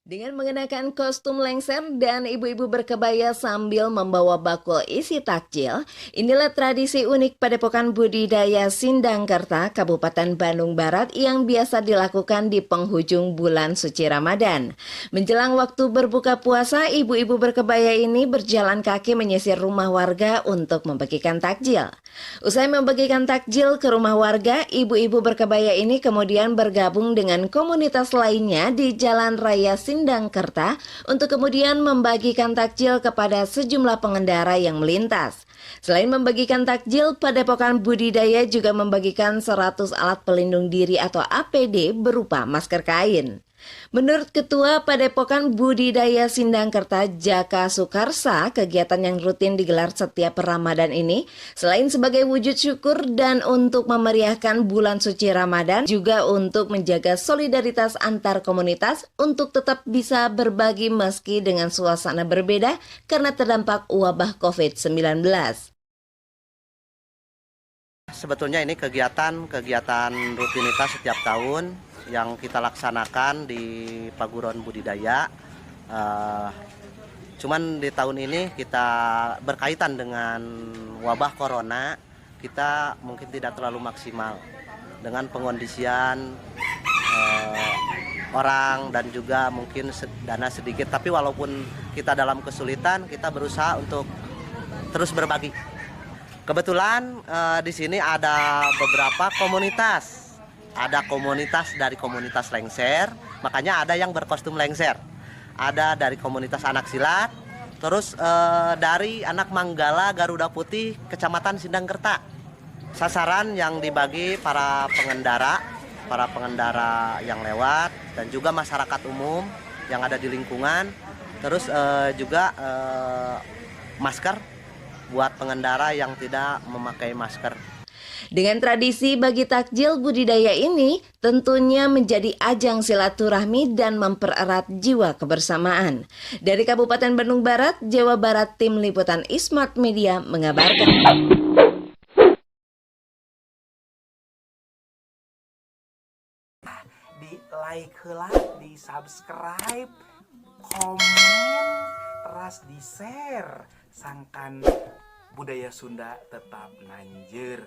Dengan mengenakan kostum lengser dan ibu-ibu berkebaya sambil membawa bakul isi takjil, inilah tradisi unik Padepokan Budidaya Sindangkerta, Kabupaten Bandung Barat yang biasa dilakukan di penghujung bulan suci Ramadan. Menjelang waktu berbuka puasa, ibu-ibu berkebaya ini berjalan kaki menyisir rumah warga untuk membagikan takjil. Usai membagikan takjil ke rumah warga, ibu-ibu berkebaya ini kemudian bergabung dengan komunitas lainnya di Jalan Raya Sindangkerta untuk kemudian membagikan takjil kepada sejumlah pengendara yang melintas. Selain membagikan takjil, Padepokan Budidaya juga membagikan 100 alat pelindung diri atau APD berupa masker kain. Menurut Ketua Padepokan Budidaya Sindangkerta Jaka Sukarsa, kegiatan yang rutin digelar setiap Ramadan ini selain sebagai wujud syukur dan untuk memeriahkan bulan suci Ramadan, juga untuk menjaga solidaritas antar komunitas untuk tetap bisa berbagi meski dengan suasana berbeda karena terdampak wabah COVID-19. Sebetulnya ini kegiatan rutinitas setiap tahun yang kita laksanakan di Paguron Budidaya. Cuman di tahun ini kita berkaitan dengan wabah corona, kita mungkin tidak terlalu maksimal dengan pengondisian orang dan juga mungkin dana sedikit. Tapi walaupun kita dalam kesulitan, kita berusaha untuk terus berbagi. Kebetulan di sini ada beberapa komunitas. Ada komunitas dari komunitas lengser, makanya ada yang berkostum lengser. Ada dari komunitas anak silat, terus dari anak Manggala Garuda Putih Kecamatan Sindangkerta. Sasaran yang dibagi para pengendara yang lewat dan juga masyarakat umum yang ada di lingkungan. Terus juga masker buat pengendara yang tidak memakai masker. Dengan tradisi bagi takjil budidaya ini tentunya menjadi ajang silaturahmi dan mempererat jiwa kebersamaan. Dari Kabupaten Bandung Barat, Jawa Barat, Tim Liputan Ismart Media mengabarkan. Di like heula, di subscribe, komen, teras di share, sangkan budaya Sunda tetap lanjut.